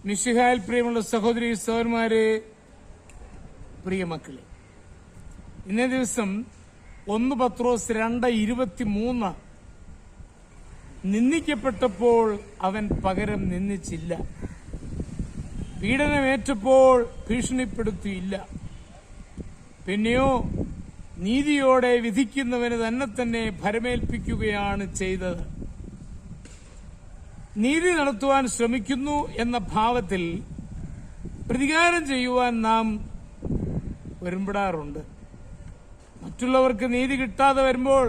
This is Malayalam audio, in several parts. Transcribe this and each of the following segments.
മിശിഹായിൽ പ്രിയമുള്ള സഹോദരി സഹോദരന്മാരെ, പ്രിയ മക്കളെ, ഇന്നേ ദിവസം 1 പത്രോസ് 2:23 നിന്ദിക്കപ്പെട്ടപ്പോൾ അവൻ പകരം നിന്ദിച്ചില്ല, പീഡനമേറ്റപ്പോൾ ഭീഷണിപ്പെടുത്തിയില്ല, പിന്നെയോ നീതിയോടെ വിധിക്കുന്നവന് തന്നെ ഭരമേൽപ്പിക്കുകയാണ് ചെയ്തത്. നീതി നടത്തുവാൻ ശ്രമിക്കുന്നു എന്ന ഭാവത്തിൽ പ്രതികാരം ചെയ്യുവാൻ നാം വരുമ്പോഴാറുണ്ട്. മറ്റുള്ളവർക്ക് നീതി കിട്ടാതെ വരുമ്പോൾ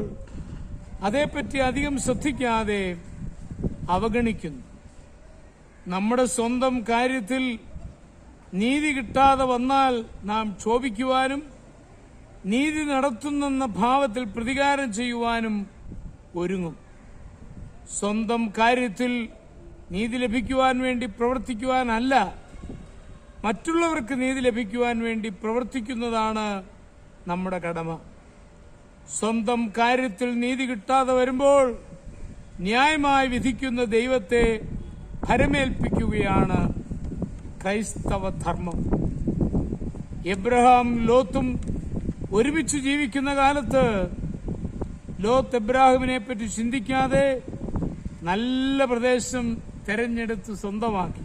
അതേപ്പറ്റി അധികം ശ്രദ്ധിക്കാതെ അവഗണിക്കുന്നു. നമ്മുടെ സ്വന്തം കാര്യത്തിൽ നീതി കിട്ടാതെ വന്നാൽ നാം ക്ഷോഭിക്കുവാനും നീതി നടത്തുന്നെന്ന ഭാവത്തിൽ പ്രതികാരം ചെയ്യുവാനും ഒരുങ്ങും. സ്വന്തം കാര്യത്തിൽ നീതി ലഭിക്കുവാൻ വേണ്ടി പ്രവർത്തിക്കുവാനല്ല, മറ്റുള്ളവർക്ക് നീതി ലഭിക്കുവാൻ വേണ്ടി പ്രവർത്തിക്കുന്നതാണ് നമ്മുടെ കടമ. സ്വന്തം കാര്യത്തിൽ നീതി കിട്ടാതെ വരുമ്പോൾ ന്യായമായി വിധിക്കുന്ന ദൈവത്തെ ഭരമേൽപ്പിക്കുകയാണ് ക്രൈസ്തവ ധർമ്മം. എബ്രഹാം ലോത്തും ഒരുമിച്ച് ജീവിക്കുന്ന കാലത്ത് ലോത്ത് എബ്രാഹിമിനെ പറ്റി ചിന്തിക്കാതെ നല്ല പ്രദേശം തെരഞ്ഞെടുത്ത് സ്വന്തമാക്കി.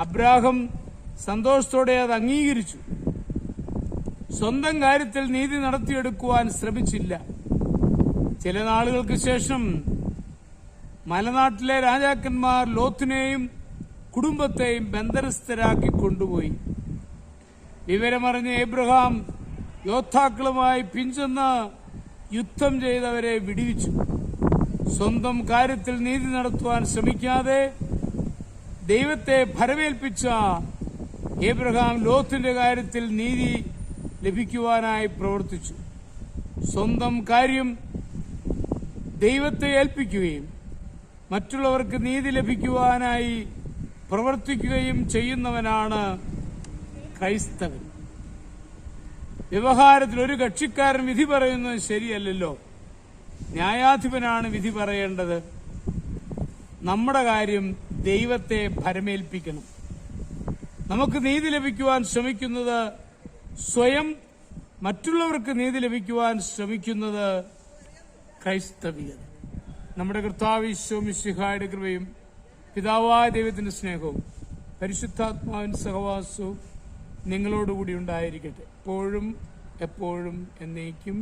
അബ്രാഹം സന്തോഷത്തോടെ അത് അംഗീകരിച്ചു. സ്വന്തം കാര്യത്തിൽ നീതി നടത്തിയെടുക്കുവാൻ ശ്രമിച്ചില്ല. ചില നാളുകൾക്ക് ശേഷം മലനാട്ടിലെ രാജാക്കന്മാർ ലോത്തിനെയും കുടുംബത്തെയും ബന്ധനസ്ഥരാക്കി കൊണ്ടുപോയി. വിവരമറിഞ്ഞ എബ്രഹാം യോദ്ധാക്കളുമായി പിഞ്ചെന്ന് യുദ്ധം ചെയ്തവരെ വിടുവിച്ചു. സ്വന്തം കാര്യത്തിൽ നീതി നടത്തുവാൻ ശ്രമിക്കാതെ ദൈവത്തെ ഭരമേൽപ്പിച്ച എബ്രഹാം ലോത്തിന്റെ കാര്യത്തിൽ നീതി ലഭിക്കുവാനായി പ്രവർത്തിച്ചു. സ്വന്തം കാര്യം ദൈവത്തെ ഏൽപ്പിക്കുകയും മറ്റുള്ളവർക്ക് നീതി ലഭിക്കുവാനായി പ്രവർത്തിക്കുകയും ചെയ്യുന്നവനാണ് ക്രൈസ്തവൻ. വ്യവഹാരത്തിൽ ഒരു കക്ഷിക്കാരൻ വിധി പറയുന്നത് ശരിയല്ലല്ലോ, ന്യായാധിപനാണ് വിധി പറയേണ്ടത്. നമ്മുടെ കാര്യം ദൈവത്തെ ഭരമേൽപ്പിക്കണം. നമുക്ക് നീതി ലഭിക്കുവാൻ ശ്രമിക്കുന്നത് സ്വയം, മറ്റുള്ളവർക്ക് നീതി ലഭിക്കുവാൻ ശ്രമിക്കുന്നത് ക്രൈസ്തവികത. നമ്മുടെ കർത്താവ് ഈശോ മിശിഹായുടെ കൃപയും പിതാവായ ദൈവത്തിന്റെ സ്നേഹവും പരിശുദ്ധാത്മാവിന്റെ സഹവാസവും നിങ്ങളോടുകൂടി ഉണ്ടായിരിക്കട്ടെ, എപ്പോഴും എപ്പോഴും എന്നേക്കും.